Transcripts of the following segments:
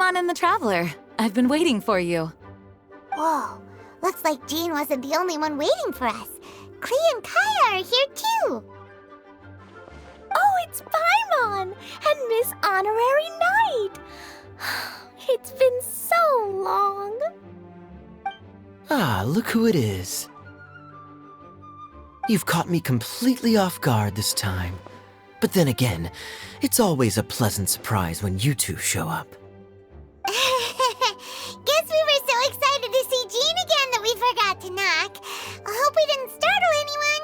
on in the Traveler. I've been waiting for you. Whoa, looks like Jean wasn't the only one waiting for us. Klee and Kaya are here too. Oh, it's Paimon and Miss Honorary Knight. It's been so long. Ah, look who it is. You've caught me completely off guard this time. But then again, it's always a pleasant surprise when you two show up. Guess we were so excited to see Jean again that we forgot to knock. I hope we didn't startle anyone.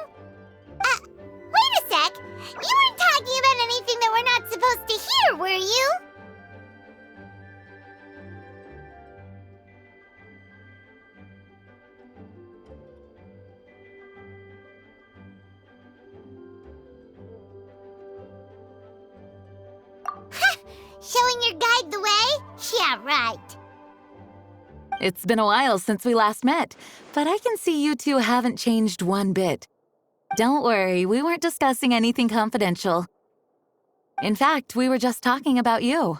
Wait a sec. You weren't talking about anything that we're not supposed to hear, were you? Showing your guide the way? Yeah, right. It's been a while since we last met, but I can see you two haven't changed one bit. Don't worry, we weren't discussing anything confidential. In fact, we were just talking about you.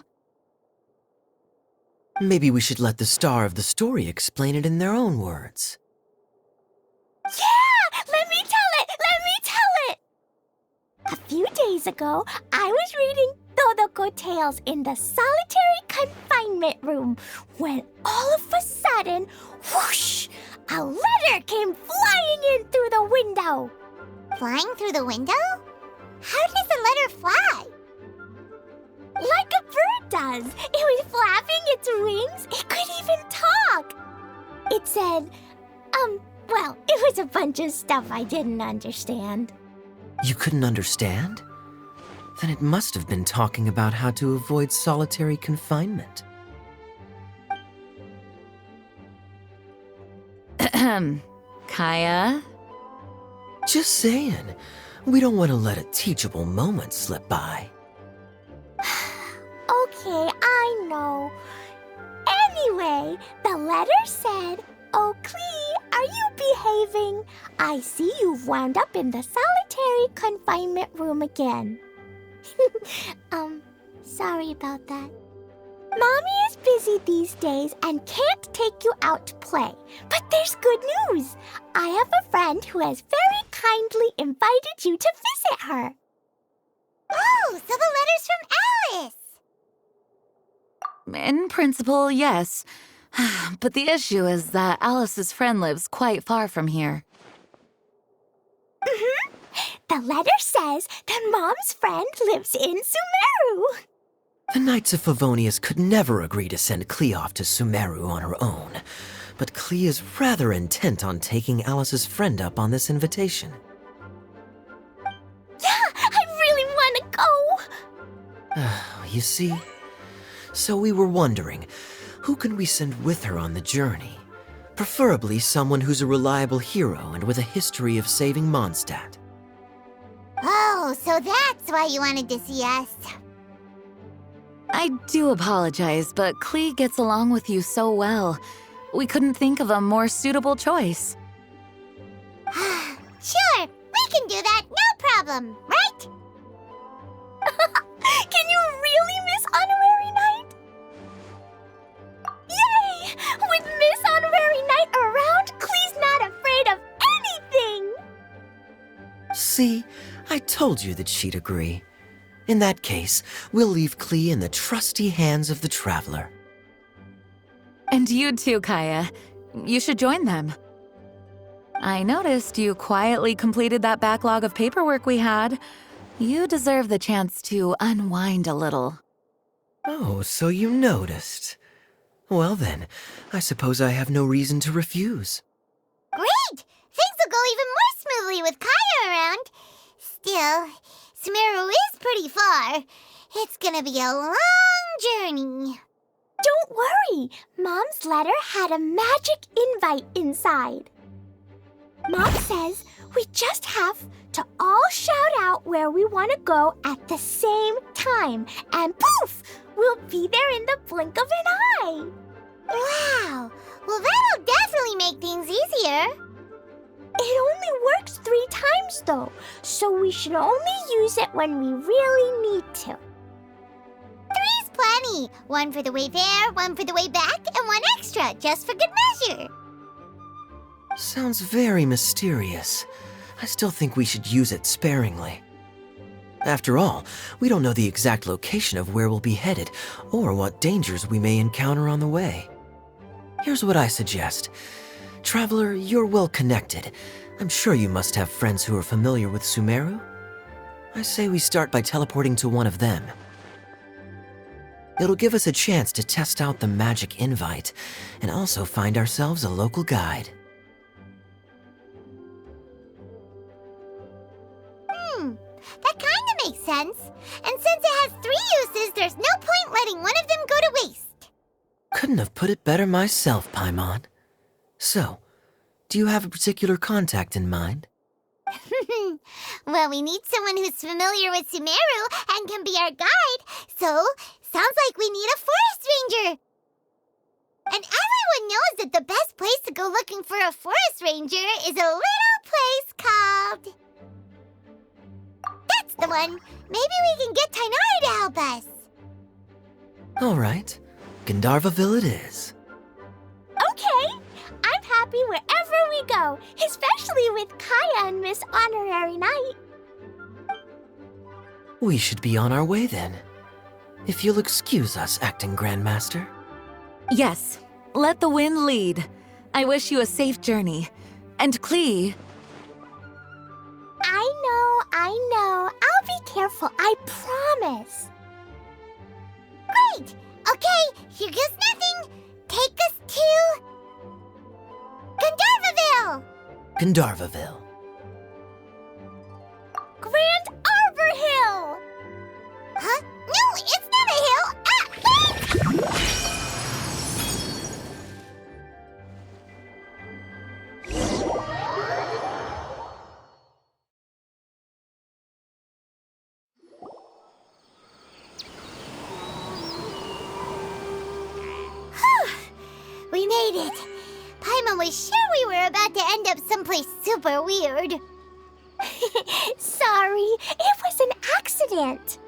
Maybe we should let the star of the story explain it in their own words. Yeah! Let me tell it! Let me tell it! A few days ago, I was reading Todoko Tales in the solitary confinement room when all of a sudden, whoosh! A letter came flying in through the window. Flying through the window? How does a letter fly? Like a bird does. It was flapping its wings. It could even talk. It said, well, it was a bunch of stuff I didn't understand. You couldn't understand? Then it must have been talking about how to avoid solitary confinement. Kaya? Just saying. We don't want to let a teachable moment slip by. Okay, I know. Anyway, the letter said, "Oh, Klee, are you behaving? I see you've wound up in the solitary confinement room again." Sorry about that. Mommy is busy these days and can't take you out to play. But there's good news. I have a friend who has very kindly invited you to visit her. Oh, so the letter's from Alice. In principle, yes. But the issue is that Alice's friend lives quite far from here. The letter says that Mom's friend lives in Sumeru. The Knights of Favonius could never agree to send Klee off to Sumeru on her own, but Klee is rather intent on taking Alice's friend up on this invitation. Yeah, I really want to go. You see? So we were wondering, who can we send with her on the journey? Preferably someone who's a reliable hero and with a history of saving Mondstadt. Oh, so that's why you wanted to see us. I do apologize, but Klee gets along with you so well. We couldn't think of a more suitable choice. Sure, we can do that, no problem, right? Can you really, Miss Honorary Knight? Yay! With Miss Honorary Knight around, Klee's not afraid of anything! See, I told you that she'd agree. In that case, we'll leave Klee in the trusty hands of the Traveler. And you too, Kaya. You should join them. I noticed you quietly completed that backlog of paperwork we had. You deserve the chance to unwind a little. Oh, so you noticed. Well then, I suppose I have no reason to refuse. Great! Things will go even more smoothly with Kaya around. Still, Sumeru is pretty far. It's gonna be a long journey. Don't worry, Mom's letter had a magic invite inside. Mom says we just have to all shout out where we want to go at the same time, and poof, we'll be there in the blink of an eye. Wow! Well, that'll definitely make things easier. It only works 3 times, though, so we should only use it when we really need to. 3's plenty. money. One for the way there, one for the way back, and one extra, just for good measure. Sounds very mysterious. I still think we should use it sparingly. After all, we don't know the exact location of where we'll be headed, or what dangers we may encounter on the way. Here's what I suggest. Traveler, you're well connected. I'm sure you must have friends who are familiar with Sumeru. I say we start by teleporting to one of them. It'll give us a chance to test out the magic invite, and also find ourselves a local guide. That kinda makes sense. And since it has 3 uses, there's no point letting one of them go to waste. Couldn't have put it better myself, Paimon. So, do you have a particular contact in mind? Well, we need someone who's familiar with Sumeru and can be our guide, so sounds like we need a forest ranger. And everyone knows that the best place to go looking for a forest ranger is a little place called... That's the one! Maybe we can get Tainari to help us. All right, Gandharvaville it is. Okay, I'm happy wherever we go, especially with Kaya and Miss Honorary Knight. We should be on our way then. If you'll excuse us, Acting Grandmaster. Yes, let the wind lead. I wish you a safe journey. And Klee, I know. I'll be careful, I promise. Great! Okay, here goes nothing. Take us to... Gandharvaville! Gandharvaville. Grand Arbor Hill! Huh? No, it's not a hill! We made it. Paimon was sure we were about to end up someplace super weird. Sorry, it was an accident.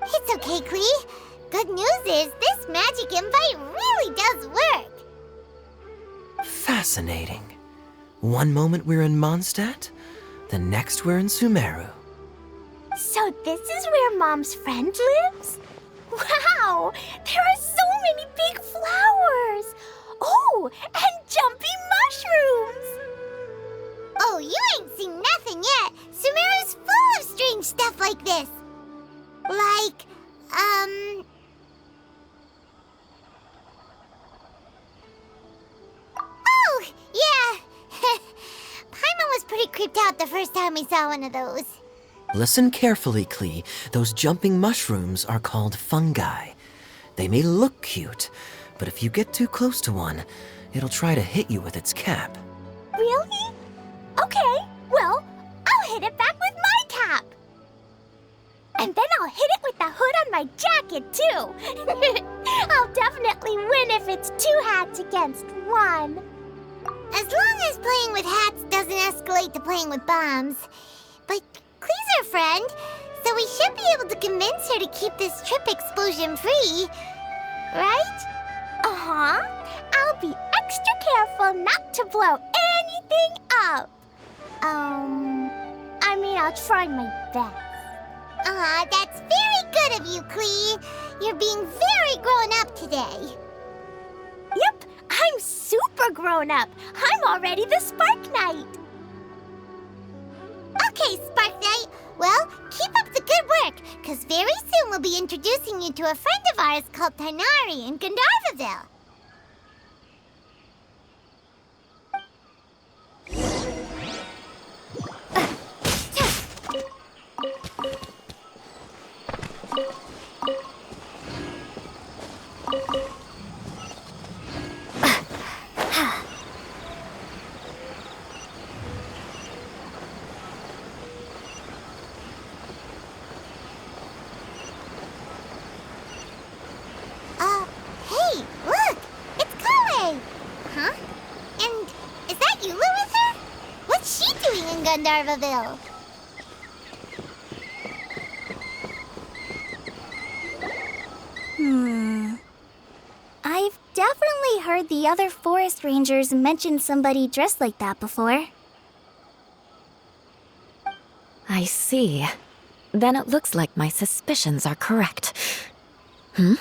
It's okay, Klee. Good news is this magic invite really does work. Fascinating. One moment we're in Mondstadt, the next we're in Sumeru. So this is where Mom's friend lives? Wow, there are so many big flowers. Oh, and jumpy mushrooms. Oh, you ain't seen nothing yet. Sumeru's full of strange stuff like this. Like, Oh, yeah. Paimon was pretty creeped out the first time we saw one of those. Listen carefully, Klee. Those jumping mushrooms are called fungi. They may look cute, but if you get too close to one, it'll try to hit you with its cap. Really? Okay, well, I'll hit it back with my cap. And then I'll hit it with the hood on my jacket, too. I'll definitely win if it's 2 hats against 1. As long as playing with hats doesn't escalate to playing with bombs. But Klee's our friend, so we should be able to convince her to keep this trip explosion-free. Right? Uh-huh. I'll be extra careful not to blow anything up. I'll try my best. That's very good of you, Klee. You're being very grown up today. Yep, I'm super grown up. I'm already the Spark Knight. Okay, Spark Knight. Well, keep up the good work, because very soon we'll be introducing you to a friend of ours called Tainari in Gandharvaville. Hey, look! It's Kale! Huh? And is that Yula with her? What's she doing in Gandharvaville? heard the other forest rangers mention somebody dressed like that before. I see. Then it looks like my suspicions are correct. Who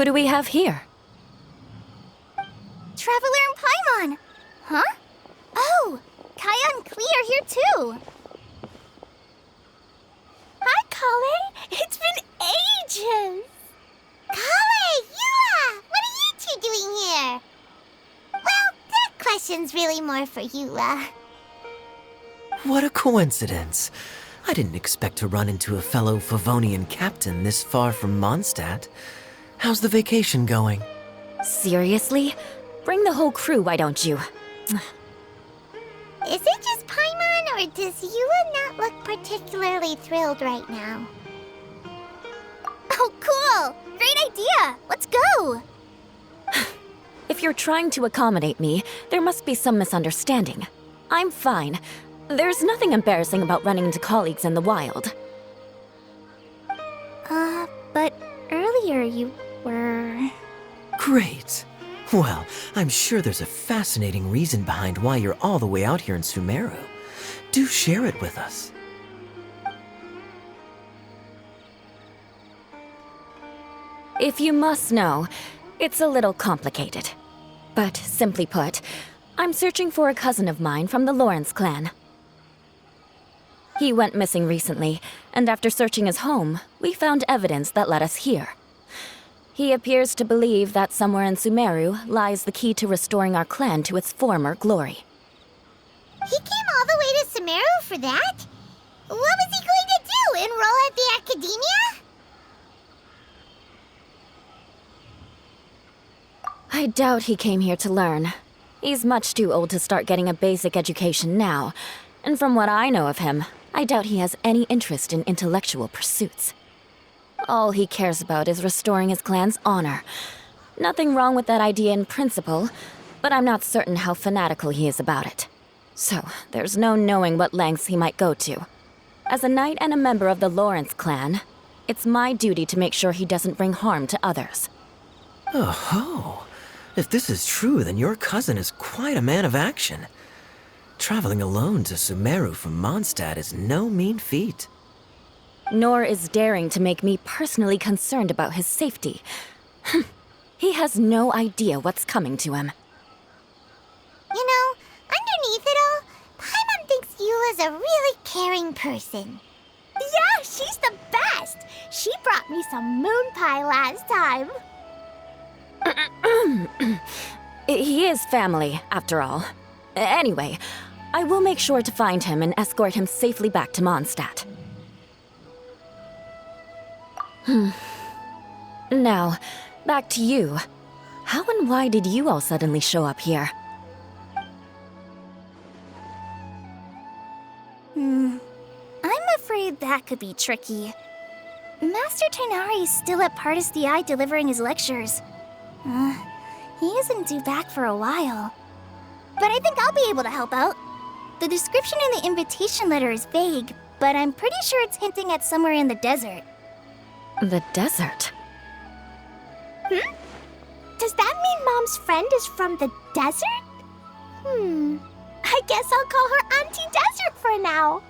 do we have here? Traveler and Paimon! Huh? Oh, Kaya and Klee are here too! Hi, Kale! It's been ages! Kale, Eula! What are you two doing here? Well, that question's really more for Eula. What a coincidence. I didn't expect to run into a fellow Favonian captain this far from Mondstadt. How's the vacation going? Seriously? Bring the whole crew, why don't you? Is it just Paimon, or does Eula not look particularly thrilled right now? Oh, cool! Great idea! Let's go! If you're trying to accommodate me, there must be some misunderstanding. I'm fine. There's nothing embarrassing about running into colleagues in the wild. But earlier you were... Great. Well, I'm sure there's a fascinating reason behind why you're all the way out here in Sumeru. Do share it with us. If you must know, it's a little complicated. But simply put, I'm searching for a cousin of mine from the Lawrence clan. He went missing recently, and after searching his home, we found evidence that led us here. He appears to believe that somewhere in Sumeru lies the key to restoring our clan to its former glory. He came all the way to Sumeru for that? What was he going to do, enroll at the academia? I doubt he came here to learn. He's much too old to start getting a basic education now, and from what I know of him, I doubt he has any interest in intellectual pursuits. All he cares about is restoring his clan's honor. Nothing wrong with that idea in principle, but I'm not certain how fanatical he is about it. So, there's no knowing what lengths he might go to. As a knight and a member of the Lawrence clan, it's my duty to make sure he doesn't bring harm to others. Oh-ho. If this is true, then your cousin is quite a man of action. Traveling alone to Sumeru from Mondstadt is no mean feat. Nor is daring to make me personally concerned about his safety. He has no idea what's coming to him. You know, underneath it all, Paimon thinks Eula's a really caring person. Yeah, she's the best! She brought me some moon pie last time. He is family, after all. Anyway, I will make sure to find him and escort him safely back to Mondstadt. Now, back to you. How and why did you all suddenly show up here? I'm afraid that could be tricky. Master Tainari is still at Partis the Eye delivering his lectures. He isn't due back for a while. But I think I'll be able to help out. The description in the invitation letter is vague, but I'm pretty sure it's hinting at somewhere in the desert. The desert? Does that mean Mom's friend is from the desert? I guess I'll call her Auntie Desert for now.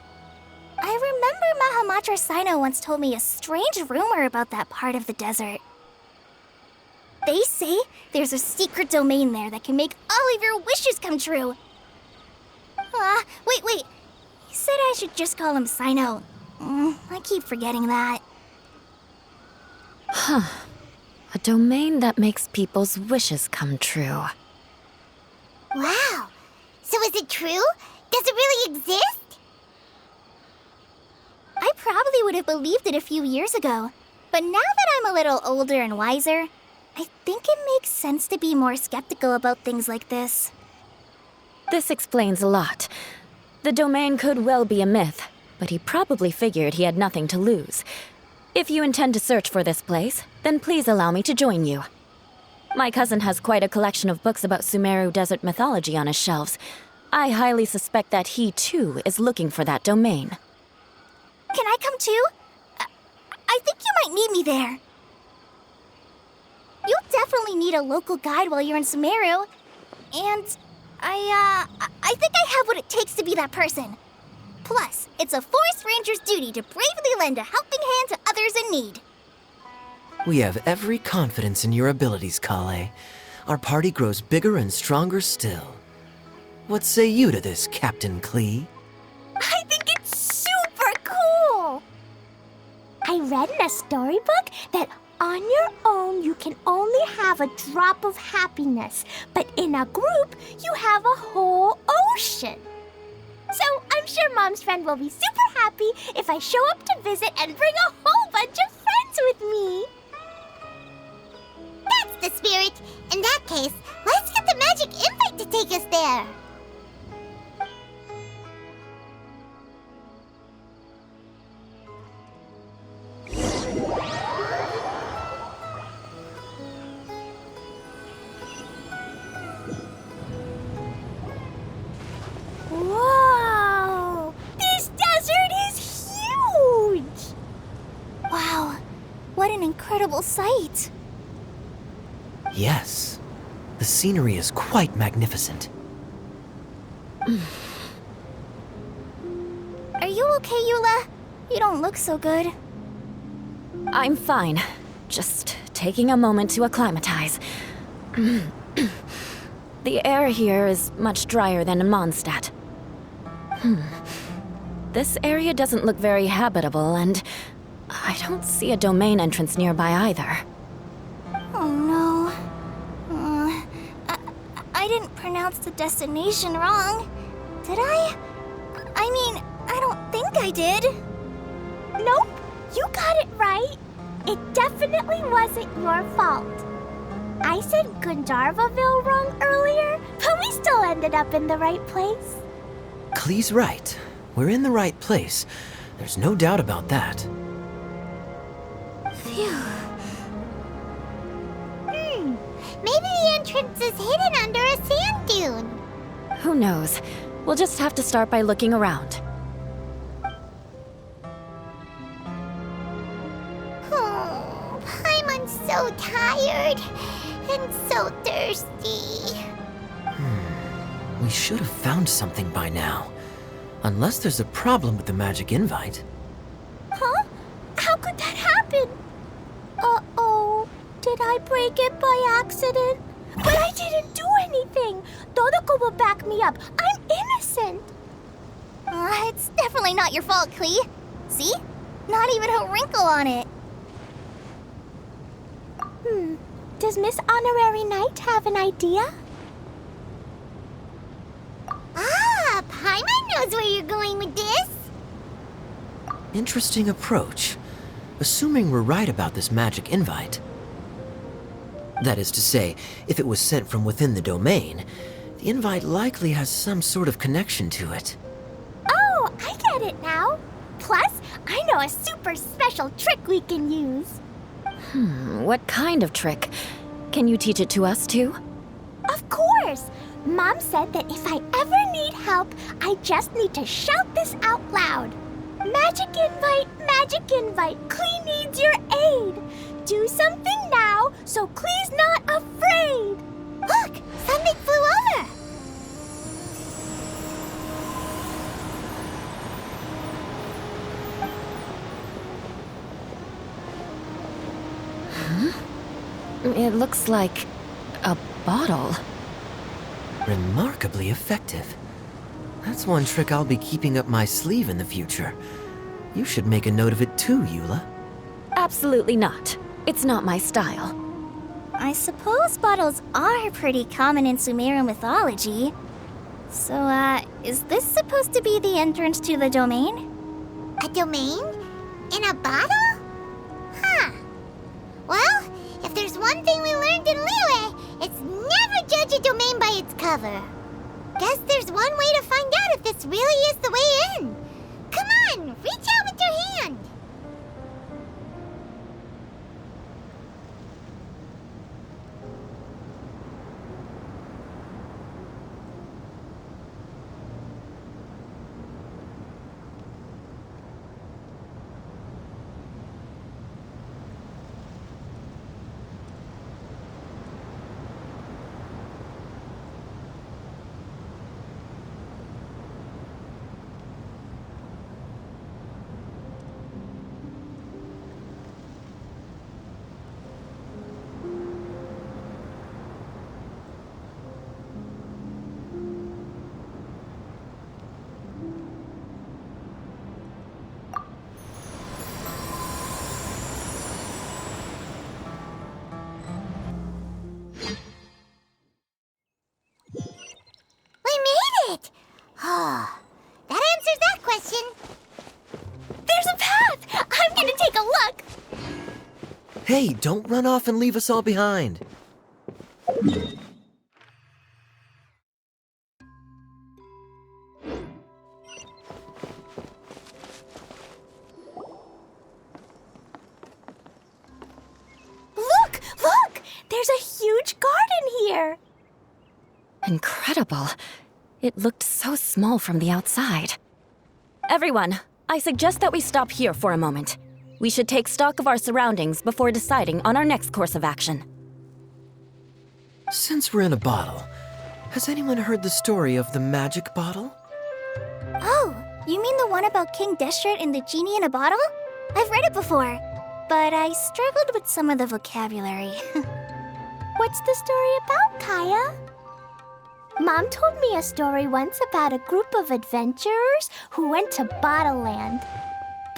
I remember Mahamatra Sino once told me a strange rumor about that part of the desert. They say there's a secret domain there that can make all of your wishes come true. Wait. He said I should just call him Sino. I keep forgetting that. A domain that makes people's wishes come true. Wow. So is it true? Does it really exist? I probably would have believed it a few years ago. But now that I'm a little older and wiser, I think it makes sense to be more skeptical about things like this. This explains a lot. The domain could well be a myth, but he probably figured he had nothing to lose. If you intend to search for this place, then please allow me to join you. My cousin has quite a collection of books about Sumeru desert mythology on his shelves. I highly suspect that he, too, is looking for that domain. Can I come too? I think you might need me there. You'll definitely need a local guide while you're in Sumeru. And I think I have what it takes to be that person. Plus, it's a forest ranger's duty to bravely lend a helping hand to others in need. We have every confidence in your abilities, Kale. Our party grows bigger and stronger still. What say you to this, Captain Klee? I think it's super cool! I read in a storybook that on your own you can only have a drop of happiness, but in a group you have a whole ocean. So I'm sure Mom's friend will be super happy if I show up to visit and bring a whole bunch of friends with me. That's the spirit. In that case, let's get the magic invite to take us there. Whoa! This desert is huge! Wow, what an incredible sight. Yes. The scenery is quite magnificent. Are you okay, Eula? You don't look so good. I'm fine. Just taking a moment to acclimatize. The air here is much drier than in Mondstadt. This area doesn't look very habitable, and I don't see a domain entrance nearby either. Oh no. I didn't pronounce the destination wrong. Did I? I mean, I don't think I did. Nope, you got it right. It definitely wasn't your fault. I said Gandharvaville wrong earlier, but we still ended up in the right place. Klee's right. We're in the right place. There's no doubt about that. Phew. Maybe the entrance is hidden under a sand dune. Who knows? We'll just have to start by looking around. Oh, Paimon's so tired and so thirsty. We should have found something by now. Unless there's a problem with the magic invite. Huh? How could that happen? Uh-oh. Did I break it by accident? But I didn't do anything. Dodoko will back me up. I'm innocent. It's definitely not your fault, Klee. See? Not even a wrinkle on it. Does Miss Honorary Knight have an idea? Ah, Paimon knows where you're going with this. Interesting approach. Assuming we're right about this magic invite. That is to say, if it was sent from within the domain, the invite likely has some sort of connection to it. Oh, I get it now. Plus, I know a super special trick we can use. What kind of trick? Can you teach it to us too? Of course! Mom said that if I ever need help, I just need to shout this out loud. Magic invite, Klee needs your aid. Do something now so Klee's not afraid. Look, something flew over. It looks like a bottle. Remarkably effective. That's one trick I'll be keeping up my sleeve in the future. You should make a note of it too, Eula. Absolutely not. It's not my style. I suppose bottles are pretty common in Sumeru mythology. So, is this supposed to be the entrance to the domain? A domain? In a bottle? Huh. Well, if there's one thing we learned in Liyue, it's never judge a domain by its cover. Guess there's one way to find out if this really is the way in. Come on, reach out with your hand. Hey, don't run off and leave us all behind. Look! Look! There's a huge garden here! Incredible. It looked so small from the outside. Everyone, I suggest that we stop here for a moment. We should take stock of our surroundings before deciding on our next course of action. Since we're in a bottle, has anyone heard the story of the magic bottle? Oh, you mean the one about King Deshret and the genie in a bottle? I've read it before, but I struggled with some of the vocabulary. What's the story about, Kaya? Mom told me a story once about a group of adventurers who went to Bottle Land.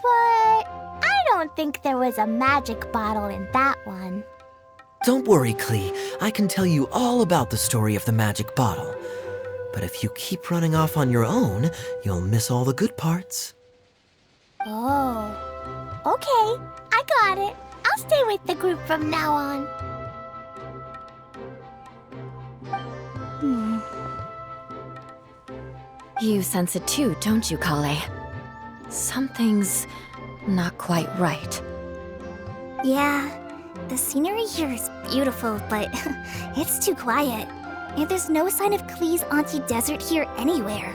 But I don't think there was a magic bottle in that one. Don't worry, Klee. I can tell you all about the story of the magic bottle. But if you keep running off on your own, you'll miss all the good parts. Oh, okay. I got it. I'll stay with the group from now on. You sense it too, don't you, Kale? Something's not quite right. Yeah, the scenery here is beautiful, but it's too quiet. And there's no sign of Klee's Auntie Desert here anywhere.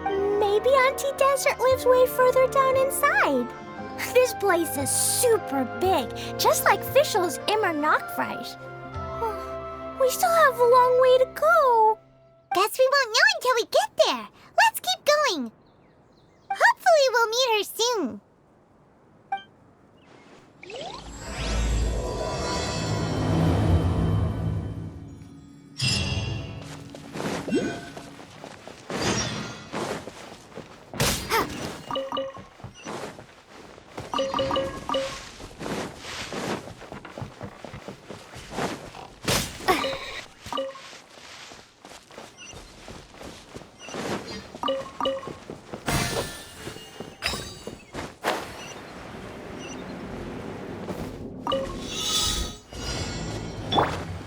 Maybe Auntie Desert lives way further down inside. This place is super big, just like Fischl's Immer Nachtreich. We still have a long way to go. Guess we won't know until we get there. Let's keep going. Hopefully we'll meet her soon.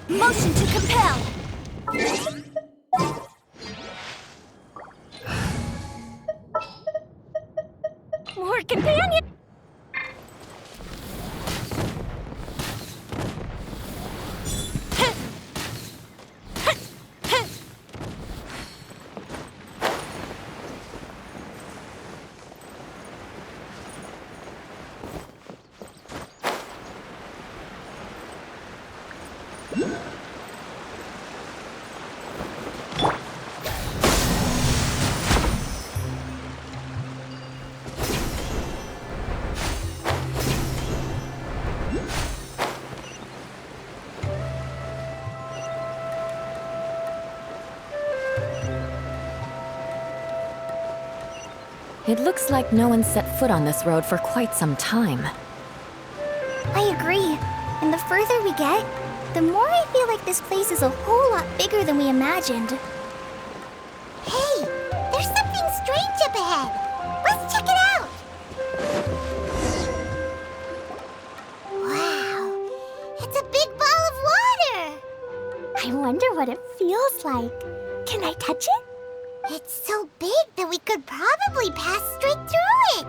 Motion to compel. More companion. It looks like no one set foot on this road for quite some time. I agree. And the further we get, the more I feel like this place is a whole lot bigger than we imagined. Hey, there's something strange up ahead. Let's check it out. Wow, it's a big ball of water. I wonder what it feels like. Can I touch it? It's so big that we could probably pass straight through it.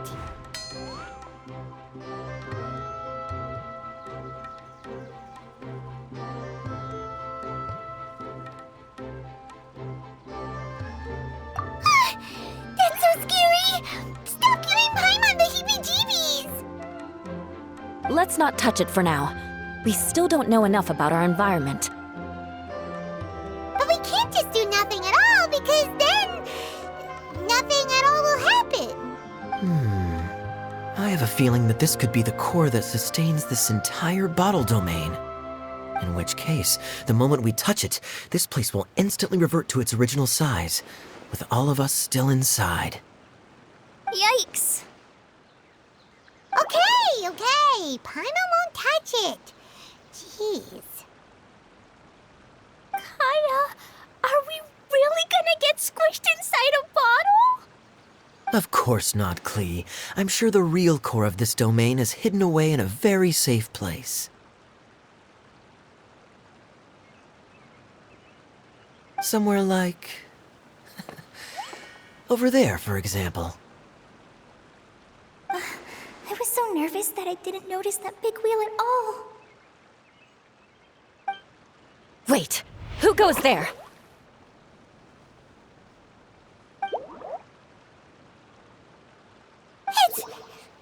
That's so scary! Stop giving Paimon the heebie-jeebies! Let's not touch it for now. We still don't know enough about our environment. But we can't just do nothing at all, because then nothing at all will happen. I have a feeling that this could be the core that sustains this entire bottle domain. In which case, the moment we touch it, this place will instantly revert to its original size, with all of us still inside. Yikes. Okay. Paimon won't touch it. Jeez. Kaya, are we really gonna get squished inside a bottle? Of course not, Klee. I'm sure the real core of this domain is hidden away in a very safe place. Somewhere like... over there, for example. I was so nervous that I didn't notice that big wheel at all. Wait, who goes there?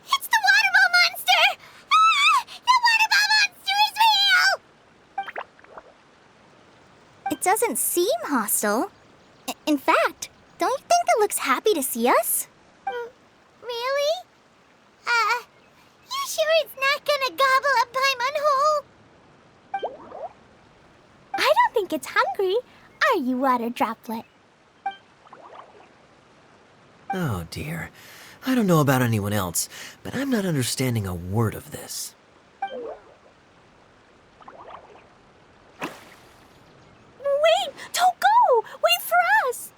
It's the water ball monster! Ah! The water ball monster is real! It doesn't seem hostile. In fact, don't you think it looks happy to see us? Really? You sure it's not gonna gobble up Paimon whole? I don't think it's hungry. Are you, Water Droplet? Oh dear. I don't know about anyone else, but I'm not understanding a word of this. Wait! Don't go! Wait for us!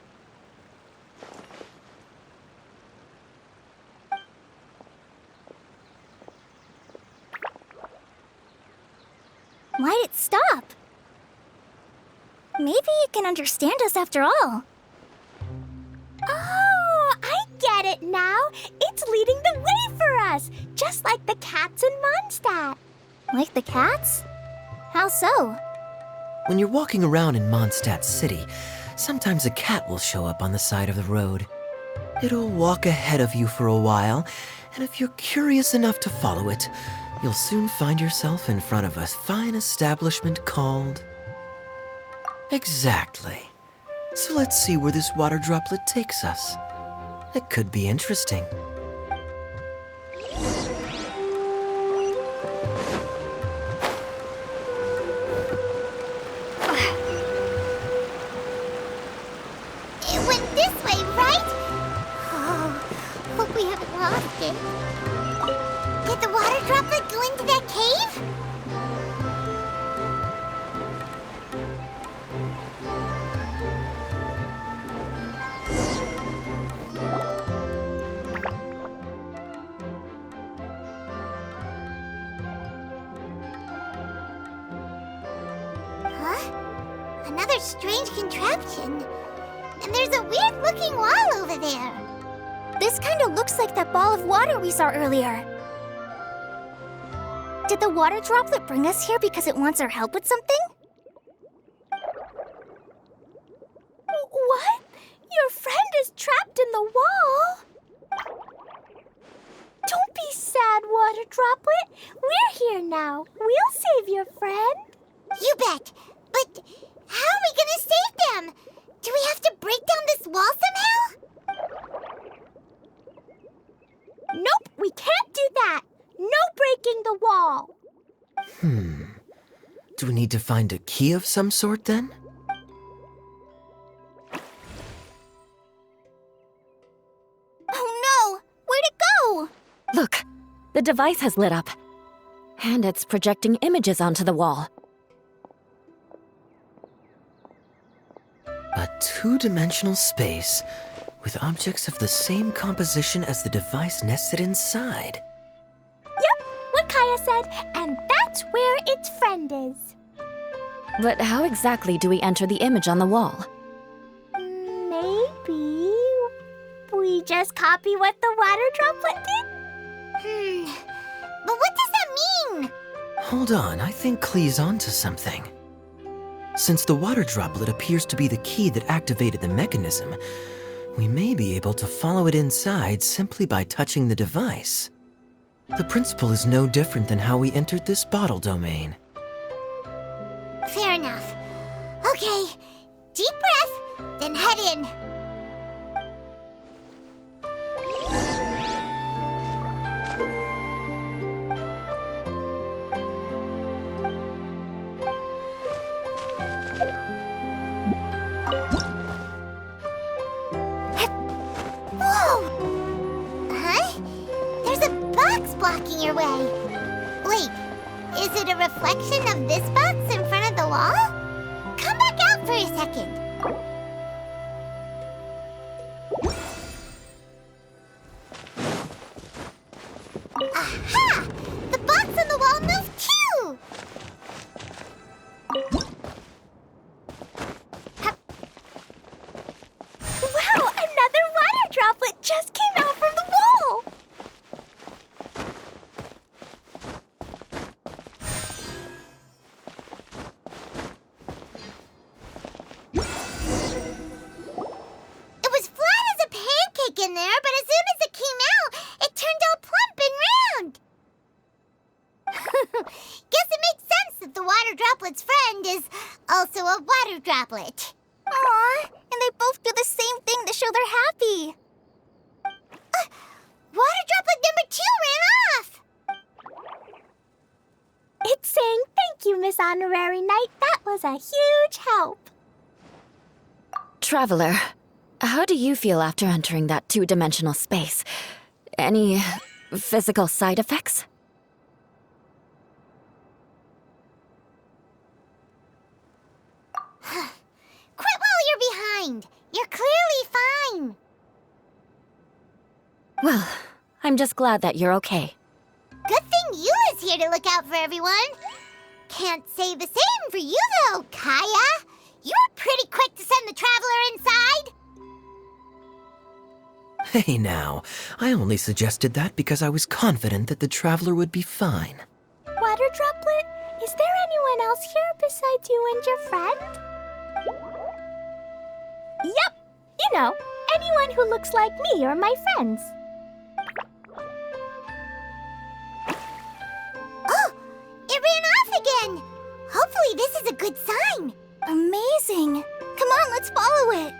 Why'd it stop? Maybe it can understand us after all. Oh, I get it now. It's leading the way for us, just like the cats in Mondstadt. Like the cats? How so? When you're walking around in Mondstadt City, sometimes a cat will show up on the side of the road. It'll walk ahead of you for a while, and if you're curious enough to follow it, you'll soon find yourself in front of a fine establishment called... Exactly. So let's see where this water droplet takes us. It could be interesting. It went this way, right? Oh, hope we haven't lost it. Did the water droplet go into that cave? Huh? Another strange contraption. And there's a weird-looking wall over there. This kind of looks like that ball of water we saw earlier. Did the water droplet bring us here because it wants our help with something? What? Your friend is trapped in the wall? Don't be sad, Water Droplet. We're here now. We'll save your friend. You bet. But how are we gonna save them? Do we have to break down this wall somehow? Nope, we can't do that. No breaking the wall. Do we need to find a key of some sort then? Oh no! Where'd it go? Look, the device has lit up. And it's projecting images onto the wall. A two-dimensional space with objects of the same composition as the device nested inside. Yep, what Kaya said, and that's where its friend is. But how exactly do we enter the image on the wall? Maybe we just copy what the water droplet did? But what does that mean? Hold on, I think Klee's onto something. Since the water droplet appears to be the key that activated the mechanism, we may be able to follow it inside simply by touching the device. The principle is no different than how we entered this bottle domain. Fair enough. Okay, deep breath, then head in. Whoa! Huh? There's a box blocking your way. Wait, is it a reflection of this box in front of the wall? Come back out for a second. just came out from the wall! It was flat as a pancake in there, but as soon as it came out, it turned all plump and round. Guess it makes sense that the water droplet's friend is also a water droplet. Aw, and they both do the same thing to show they're happy. Water droplet number 2 ran off. It's saying thank you, Miss Honorary Knight. That was a huge help. Traveler, how do you feel after entering that two-dimensional space? Any physical side effects? Quit while you're behind. You're clearly fine. Well, I'm just glad that you're okay. Good thing Eula's here to look out for everyone. Can't say the same for you, though, Kaya. You were pretty quick to send the traveler inside. Hey now, I only suggested that because I was confident that the traveler would be fine. Water Droplet, is there anyone else here besides you and your friend? Yep, you know, anyone who looks like me or my friends. Oh, it ran off again. Hopefully this is a good sign. Amazing. Come on, let's follow it.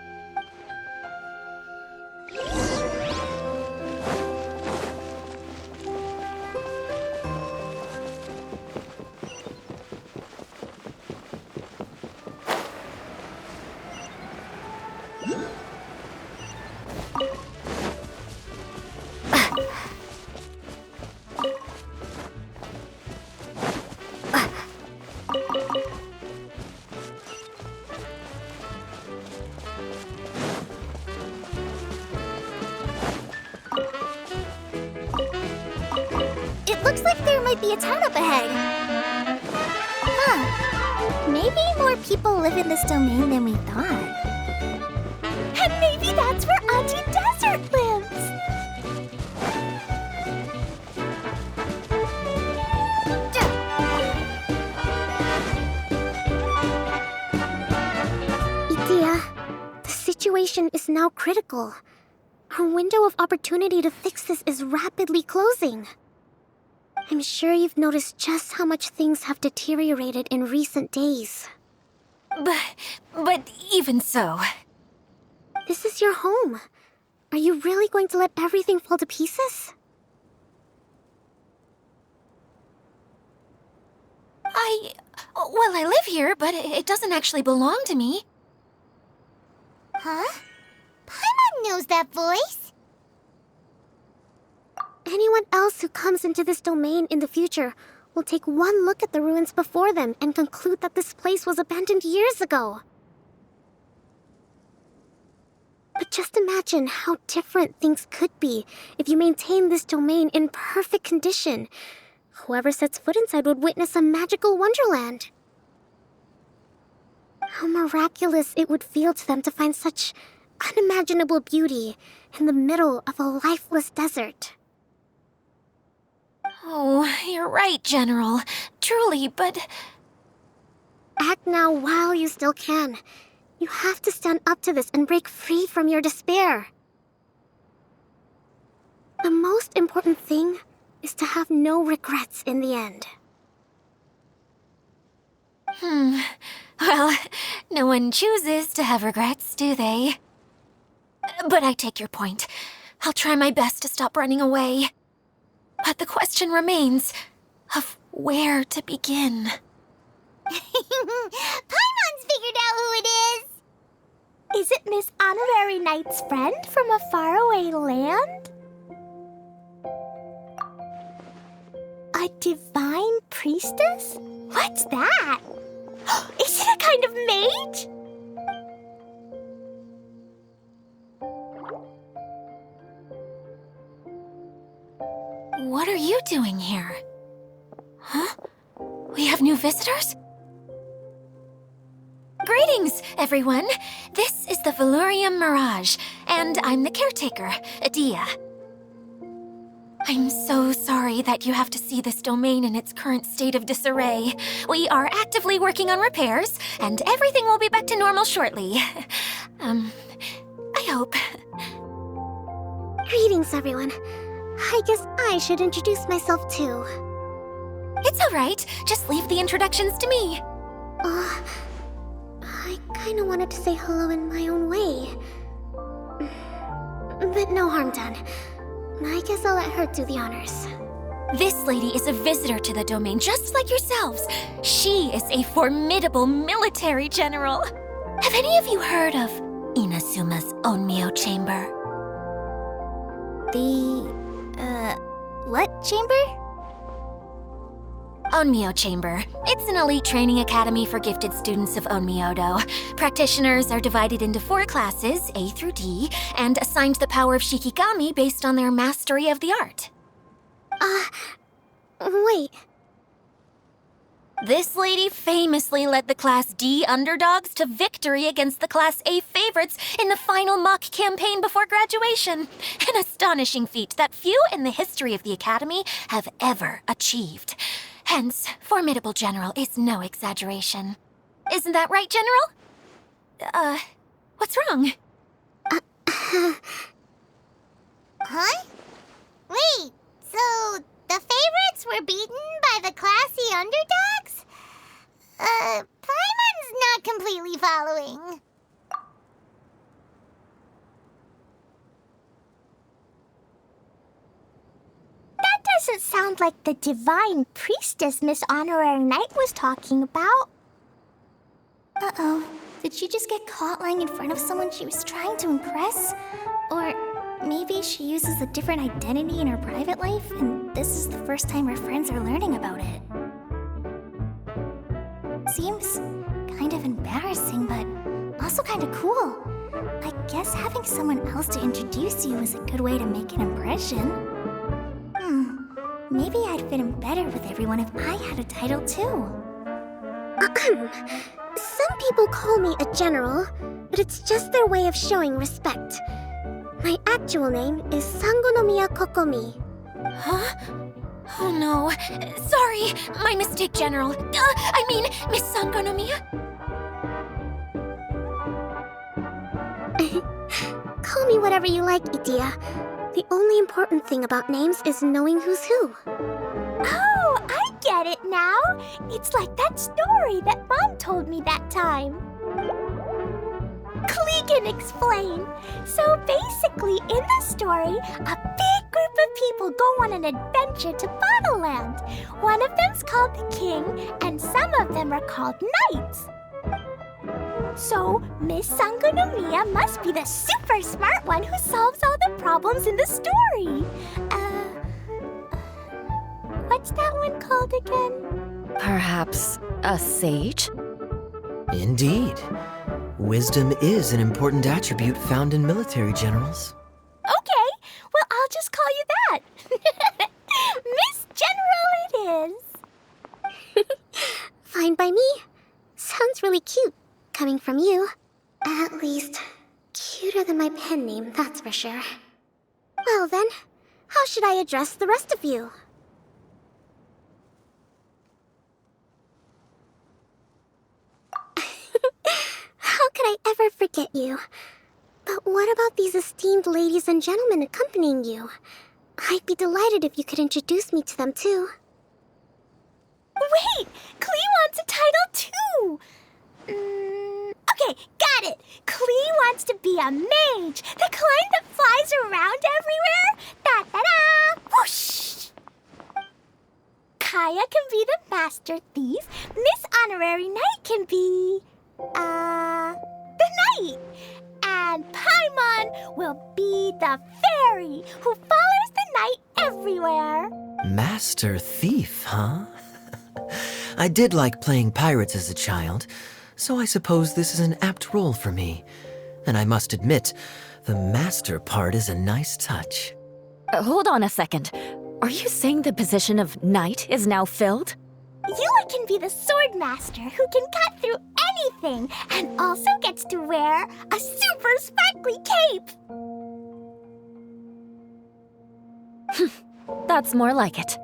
It looks like there might be a town up ahead. Huh. Maybe more people live in this domain than we thought. And maybe that's where Auntie Desert lives. Itia, the situation is now critical. Our window of opportunity to fix this is rapidly closing. I'm sure you've noticed just how much things have deteriorated in recent days. But even so, This is your home. Are you really going to let everything fall to pieces? I live here, but it doesn't actually belong to me. Huh? Paimon knows that voice. Anyone else who comes into this domain in the future will take one look at the ruins before them and conclude that this place was abandoned years ago. But just imagine how different things could be if you maintain this domain in perfect condition. Whoever sets foot inside would witness a magical wonderland. How miraculous it would feel to them to find such unimaginable beauty in the middle of a lifeless desert. Oh, you're right, General. Truly, but... Act now while you still can. You have to stand up to this and break free from your despair. The most important thing is to have no regrets in the end. Well, no one chooses to have regrets, do they? But I take your point. I'll try my best to stop running away. But the question remains of where to begin. Paimon's figured out who it is. Is it Miss Honorary Knight's friend from a faraway land? A divine priestess? What's that? Is it a kind of mage? What are you doing here? Huh? We have new visitors? Greetings, everyone! This is the Valurium Mirage, and I'm the caretaker, Adia. I'm so sorry that you have to see this domain in its current state of disarray. We are actively working on repairs, and everything will be back to normal shortly. I hope. Greetings, everyone. I guess I should introduce myself too. It's all right. Just leave the introductions to me. I kinda wanted to say hello in my own way. But no harm done. I guess I'll let her do the honors. This lady is a visitor to the domain, just like yourselves. She is a formidable military general. Have any of you heard of Inasuma's Onmyo Chamber? What chamber? Onmyo Chamber. It's an elite training academy for gifted students of Onmyodo. Practitioners are divided into 4 classes, A through D, and assigned the power of Shikigami based on their mastery of the art. Wait. This lady famously led the Class D underdogs to victory against the Class A favorites in the final mock campaign before graduation. An astonishing feat that few in the history of the Academy have ever achieved. Hence, formidable general is no exaggeration. Isn't that right, General? What's wrong? Huh? Wait, so the favorites were beaten by the classy underdogs? Paimon's not completely following. That doesn't sound like the divine priestess Miss Honorary Knight was talking about. Uh-oh. Did she just get caught lying in front of someone she was trying to impress? Or maybe she uses a different identity in her private life, and this is the first time her friends are learning about it. Seems kind of embarrassing, but also kind of cool. I guess having someone else to introduce you is a good way to make an impression. Maybe I'd fit in better with everyone if I had a title too. Some people call me a general, but it's just their way of showing respect. My actual name is Sangonomiya Kokomi. Huh? Oh no. Sorry, my mistake, General. I mean, Miss Sangonomiya. Call me whatever you like, Idia. The only important thing about names is knowing who's who. Oh, I get it now. It's like that story that Mom told me that time. Klee can explain. So basically, in the story, a big group of people go on an adventure to Bottleland. One of them's called the King, and some of them are called Knights. So, Miss Sangonomiya must be the super smart one who solves all the problems in the story. What's that one called again? Perhaps a sage? Indeed. Wisdom is an important attribute found in military generals. Okay, well, I'll just call you that. Miss General it is. Fine by me. Sounds really cute, coming from you. At least, cuter than my pen name, that's for sure. Well then, how should I address the rest of you? How could I ever forget you? But what about these esteemed ladies and gentlemen accompanying you? I'd be delighted if you could introduce me to them too. Wait, Klee wants a title too. Okay, got it. Klee wants to be a mage, the kind that flies around everywhere. Da-da-da! Whoosh! Kaya can be the master thief. Miss Honorary Knight can be... the knight. And Paimon will be the fairy who follows the knight everywhere. Master thief, huh? I did like playing pirates as a child, so I suppose this is an apt role for me. And I must admit, the master part is a nice touch. Hold on a second. Are you saying the position of knight is now filled? You can be the sword master who can cut through anything and also gets to wear a super sparkly cape. That's more like it.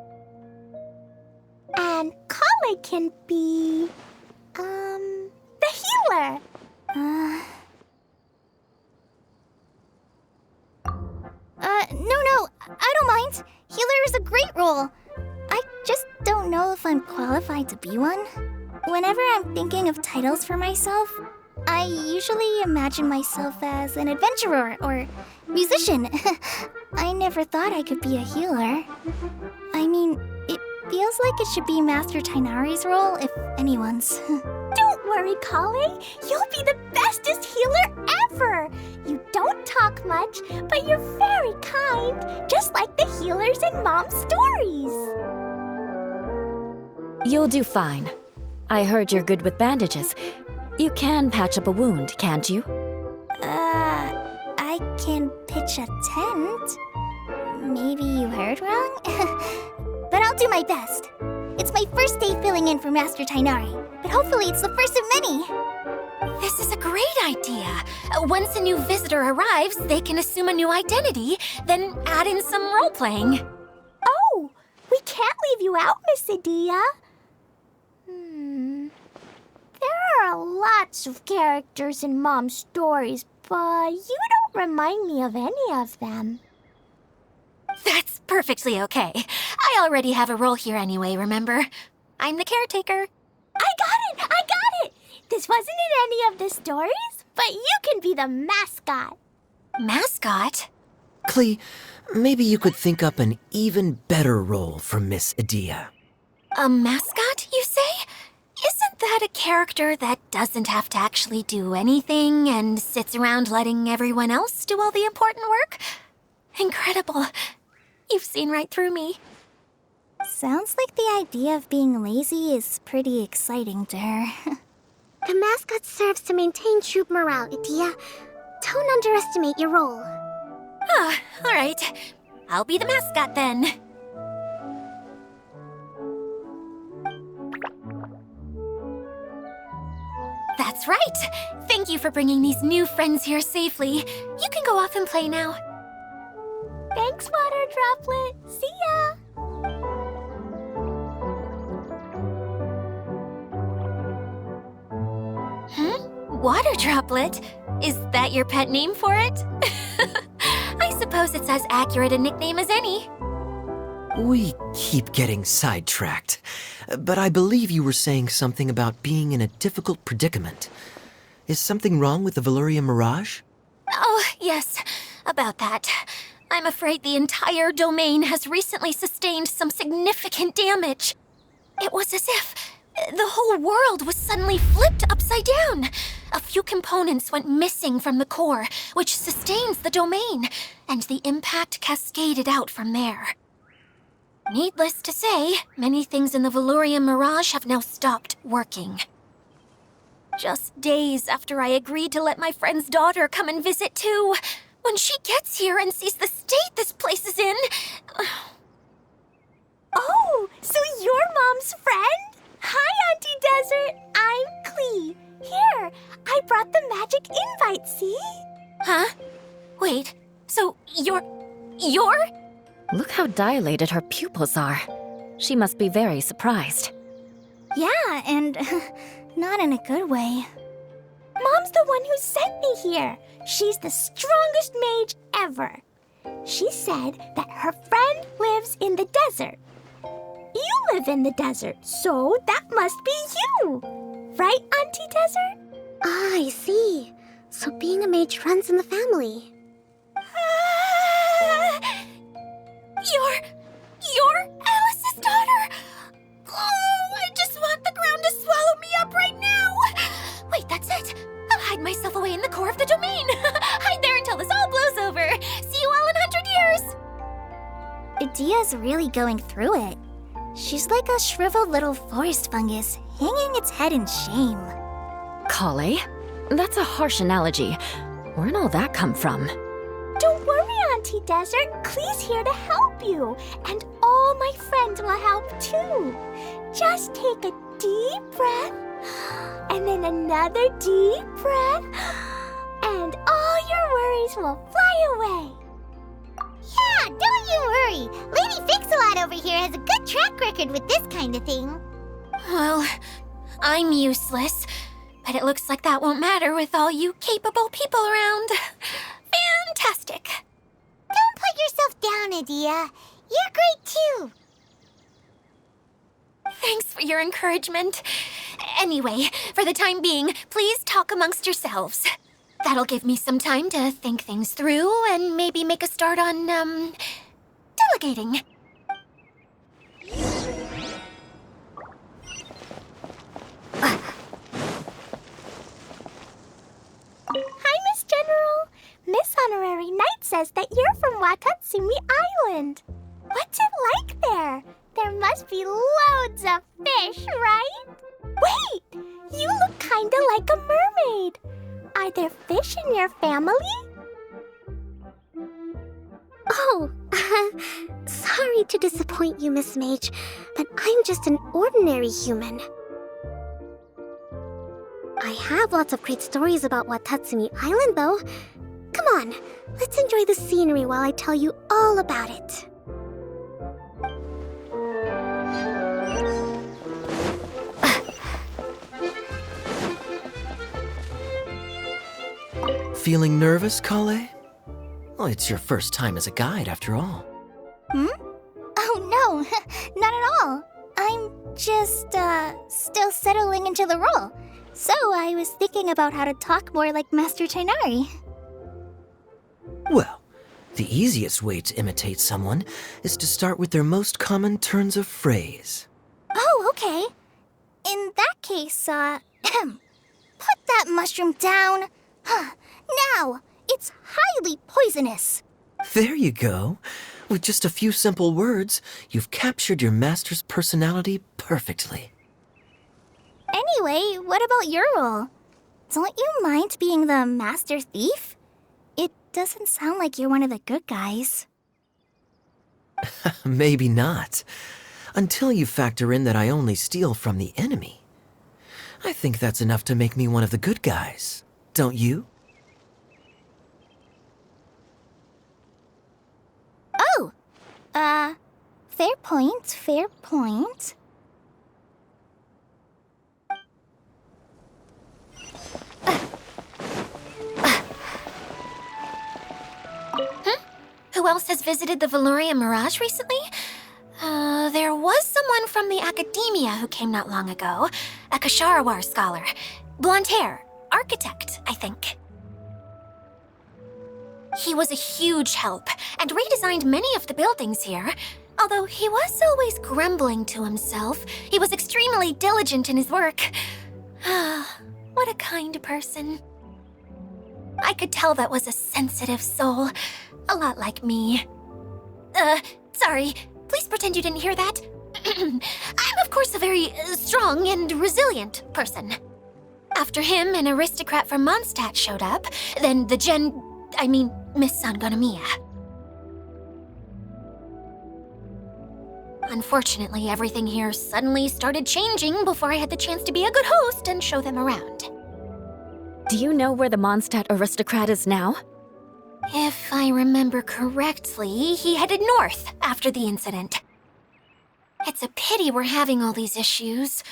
And Kale can be, the healer. No, I don't mind. Healer is a great role. I just don't know if I'm qualified to be one. Whenever I'm thinking of titles for myself, I usually imagine myself as an adventurer or musician. I never thought I could be a healer. I mean, it feels like it should be Master Tainari's role, if anyone's. Don't worry, Kale. You'll be the bestest healer ever. You don't talk much, but you're very kind, just like the healers in Mom's stories. You'll do fine. I heard you're good with bandages. You can patch up a wound, can't you? I can pitch a tent. Maybe you heard wrong? But I'll do my best. It's my first day filling in for Master Tainari, but hopefully it's the first of many. This is a great idea. Once a new visitor arrives, they can assume a new identity, then add in some role-playing. Oh, we can't leave you out, Miss Adia. There are lots of characters in Mom's stories, but you don't remind me of any of them. That's perfectly okay. I already have a role here anyway, remember? I'm the caretaker. I got it! This wasn't in any of the stories, but you can be the mascot. Mascot? Klee, maybe you could think up an even better role for Miss Adia. A mascot, you say? Isn't that a character that doesn't have to actually do anything and sits around letting everyone else do all the important work? Incredible. You've seen right through me. Sounds like the idea of being lazy is pretty exciting to her. The mascot serves to maintain troop morale, Adia. Don't underestimate your role. Ah, all right. I'll be the mascot then. That's right. Thank you for bringing these new friends here safely. You can go off and play now. Thanks, Water Droplet. See ya! Water Droplet? Is that your pet name for it? I suppose it's as accurate a nickname as any. We keep getting sidetracked, but I believe you were saying something about being in a difficult predicament. Is something wrong with the Valyria Mirage? Oh, yes, about that. I'm afraid the entire domain has recently sustained some significant damage. It was as if the whole world was suddenly flipped upside down. A few components went missing from the core, which sustains the domain, and the impact cascaded out from there. Needless to say, many things in the Valyria Mirage have now stopped working. Just days after I agreed to let my friend's daughter come and visit too, when she gets here and sees the state this place is in... Oh, so you're Mom's friend? Hi, Auntie Desert. I'm Klee. Here, I brought the magic invite, see? Huh? Wait, so you're... Look how dilated her pupils are. She must be very surprised. Yeah, and not in a good way. Mom's the one who sent me here. She's the strongest mage ever. She said that her friend lives in the desert. You live in the desert, so that must be you. Right, Auntie Desert? Ah, I see. So being a mage runs in the family. You're Alice's daughter? Oh, I just want the ground to swallow me up right now. Wait, that's it. I'll hide myself away in the core of the domain. Hide there until this all blows over. See you all in 100 years. Adia's really going through it. She's like a shriveled little forest fungus, hanging its head in shame. Kale? That's a harsh analogy. Where'd all that come from? Don't worry, Auntie Desert. Klee's here to help you. And all my friends will help too. Just take a deep breath And then another deep breath. And all your worries will fly away. Yeah, don't you worry. Lady Fix-A-Lot over here has a good track record with this kind of thing. Well, I'm useless, but it looks like that won't matter with all you capable people around. Fantastic. Don't put yourself down, Adia. You're great too. Thanks for your encouragement. Anyway, for the time being, please talk amongst yourselves. That'll give me some time to think things through and maybe make a start on, delegating. Hi, Miss General. Miss Honorary Knight says that you're from Watatsumi Island. What's it like there? There must be loads of fish, right? Wait! You look kinda like a mermaid. Are there fish in your family? Oh, sorry to disappoint you, Miss Mage, but I'm just an ordinary human. I have lots of great stories about Watatsumi Island, though. Come on, let's enjoy the scenery while I tell you all about it. Feeling nervous, Kale? Well, it's your first time as a guide, after all. Oh no, not at all. I'm just, still settling into the role. So I was thinking about how to talk more like Master Tainari. Well, the easiest way to imitate someone is to start with their most common turns of phrase. Oh, okay. In that case, put that mushroom down. Now, it's highly poisonous. There you go. With just a few simple words, you've captured your master's personality perfectly. Anyway, what about your role? Don't you mind being the master thief? It doesn't sound like you're one of the good guys. Maybe not. Until you factor in that I only steal from the enemy. I think that's enough to make me one of the good guys. Don't you? Oh! Fair point, fair point. Who else has visited the Veloria Mirage recently? There was someone from the academia who came not long ago. A Kasharawar scholar. Blonde hair. Architect, I think. He was a huge help and redesigned many of the buildings here. Although he was always grumbling to himself, he was extremely diligent in his work. What a kind person. I could tell that was a sensitive soul. A lot like me. Sorry. Please pretend you didn't hear that. I'm, of course, a very strong and resilient person. After him, an aristocrat from Mondstadt showed up, then Miss Sangonomiya. Unfortunately, everything here suddenly started changing before I had the chance to be a good host and show them around. Do you know where the Mondstadt aristocrat is now? If I remember correctly, he headed north after the incident. It's a pity we're having all these issues.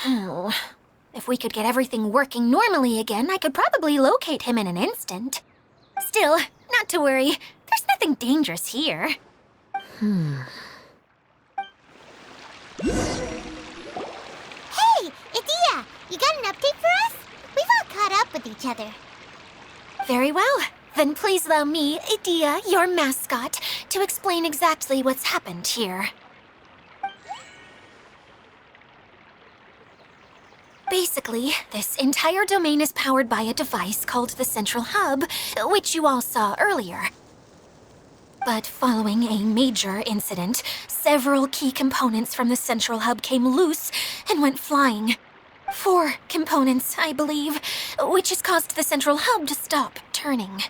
If we could get everything working normally again, I could probably locate him in an instant. Still, not to worry. There's nothing dangerous here. Hey, Adia! You got an update for us? We've all caught up with each other. Very well. Then please allow me, Adia, your mascot, to explain exactly what's happened here. Basically, this entire domain is powered by a device called the Central Hub, which you all saw earlier. But following a major incident, several key components from the Central Hub came loose and went flying. 4 components, I believe, which has caused the Central Hub to stop turning.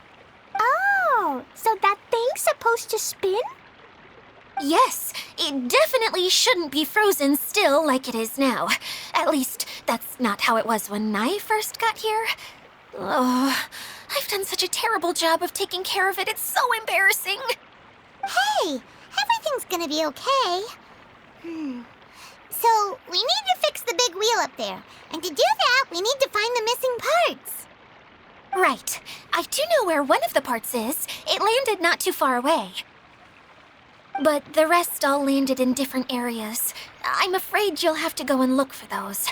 Oh, so that thing's supposed to spin? Yes, it definitely shouldn't be frozen still like it is now. At least, that's not how it was when I first got here. Oh, I've done such a terrible job of taking care of it. It's so embarrassing. Hey, everything's gonna be okay. So, we need to fix the big wheel up there. And to do that, we need to find the missing parts. Right. I do know where one of the parts is. It landed not too far away. But the rest all landed in different areas. I'm afraid you'll have to go and look for those.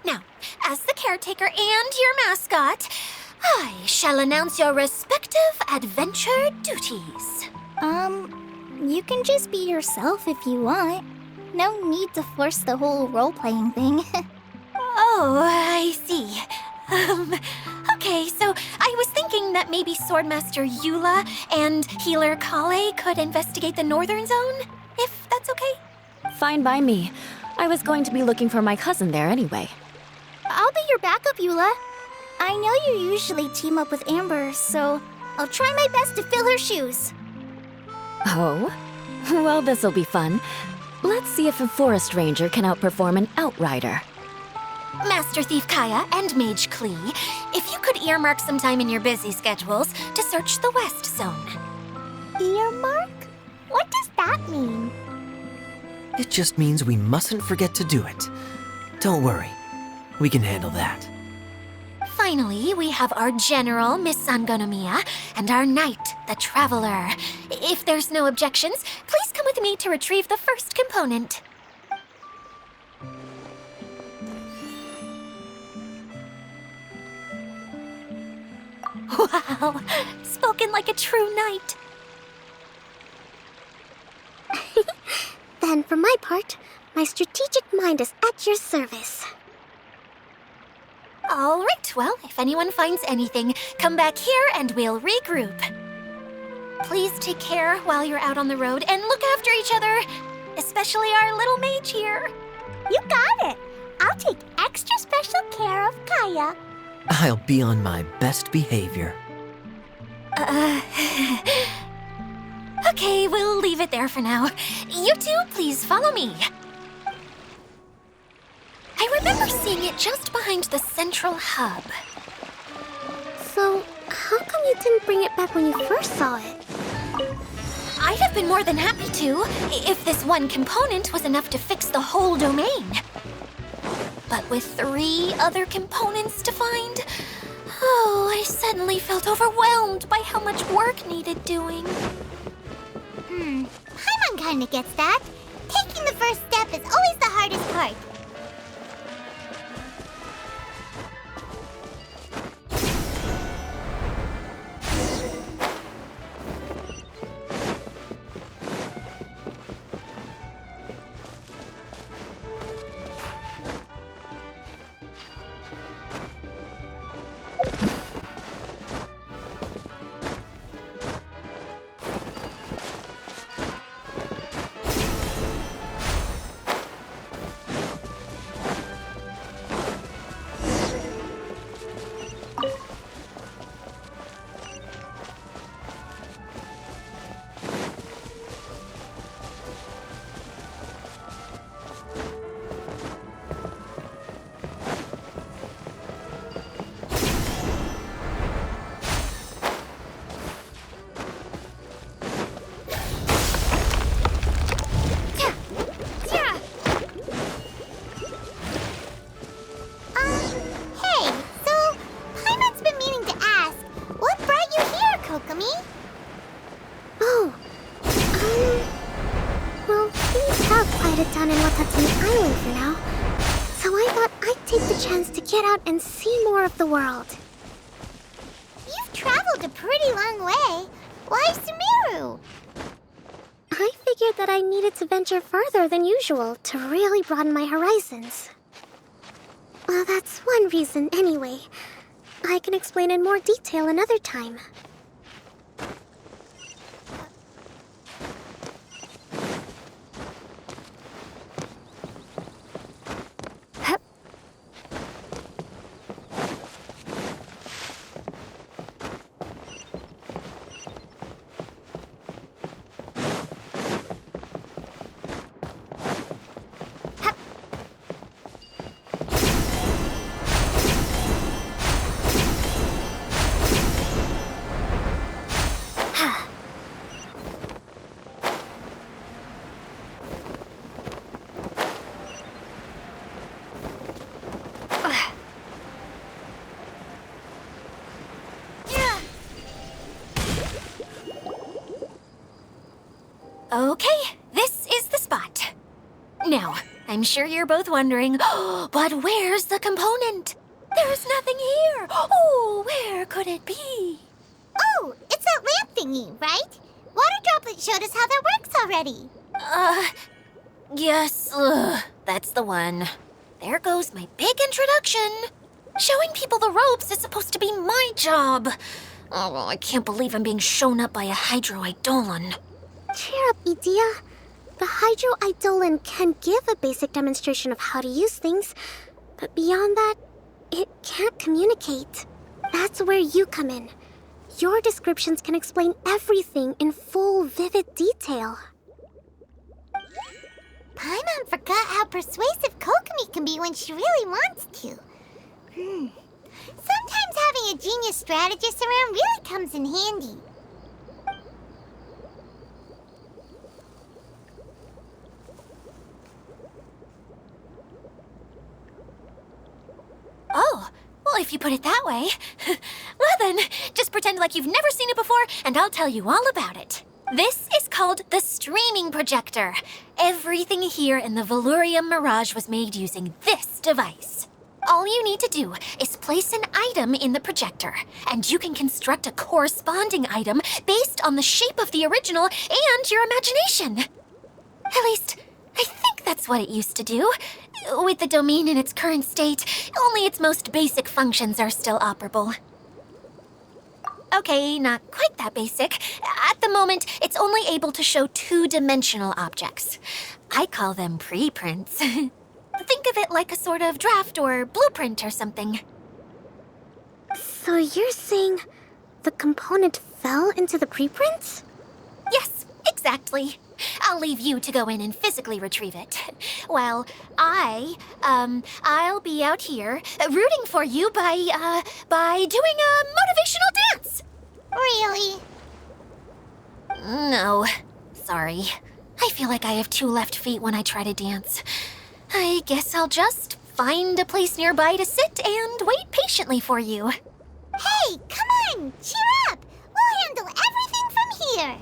Now, as the caretaker and your mascot, I shall announce your respective adventure duties. You can just be yourself if you want. No need to force the whole role-playing thing. Oh, I see. Okay, so I was thinking that maybe Swordmaster Eula and Healer Kale could investigate the Northern Zone, if that's okay? Fine by me. I was going to be looking for my cousin there anyway. I'll be your backup, Eula. I know you usually team up with Amber, so I'll try my best to fill her shoes. Oh? Well, this'll be fun. Let's see if a forest ranger can outperform an outrider. Master Thief Kaya and Mage Klee, if you could earmark some time in your busy schedules to search the West Zone. Earmark? What does that mean? It just means we mustn't forget to do it. Don't worry. We can handle that. Finally, we have our General, Miss Sangonomiya, and our Knight, the Traveler. If there's no objections, please come with me to retrieve the first component. Wow, spoken like a true knight. Then, for my part, my strategic mind is at your service. All right, well, if anyone finds anything, come back here and we'll regroup. Please take care while you're out on the road and look after each other, especially our little mage here. You got it! I'll take extra special care of Kaya. I'll be on my best behavior. Okay, we'll leave it there for now. You two, please follow me. I remember seeing it just behind the central hub. So, how come you didn't bring it back when you first saw it? I'd have been more than happy to, if this one component was enough to fix the whole domain. But with 3 other components to find, I suddenly felt overwhelmed by how much work needed doing. Paimon kinda gets that. Taking the first step is always the hardest part. Hey, so Paimon's been meaning to ask, what brought you here, Kokomi? Oh, well, things have quieted down in Watatsumi Island for now. So I thought I'd take the chance to get out and see more of the world. You've traveled a pretty long way. Why Sumeru? I figured that I needed to venture further than usual to really broaden my horizons. Well, that's one reason anyway. I can explain in more detail another time. Okay, this is the spot. Now, I'm sure you're both wondering, but where's the component? There's nothing here. Oh, where could it be? Oh, it's that lamp thingy, right? Water Droplet showed us how that works already. Yes, that's the one. There goes my big introduction. Showing people the ropes is supposed to be my job. Oh, I can't believe I'm being shown up by a Hydroidolon. Cheer up, Edea. The Hydroidolon can give a basic demonstration of how to use things, but beyond that, it can't communicate. That's where you come in. Your descriptions can explain everything in full, vivid detail. Paimon forgot how persuasive Kokomi can be when she really wants to. Sometimes having a genius strategist around really comes in handy. Oh, well, if you put it that way. Well then, just pretend like you've never seen it before, and I'll tell you all about it. This is called the streaming projector. Everything here in the Valurium Mirage was made using this device. All you need to do is place an item in the projector, and you can construct a corresponding item based on the shape of the original and your imagination. At least, I think that's what it used to do. With the domain in its current state, only its most basic functions are still operable. Okay, not quite that basic. At the moment, it's only able to show two-dimensional objects. I call them preprints. Think of it like a sort of draft or blueprint or something. So you're saying the component fell into the preprints? Yes, exactly. I'll leave you to go in and physically retrieve it. Well, I'll be out here rooting for you by doing a motivational dance. Really? No, sorry. I feel like I have two left feet when I try to dance. I guess I'll just find a place nearby to sit and wait patiently for you. Hey, come on! Cheer up! We'll handle everything from here!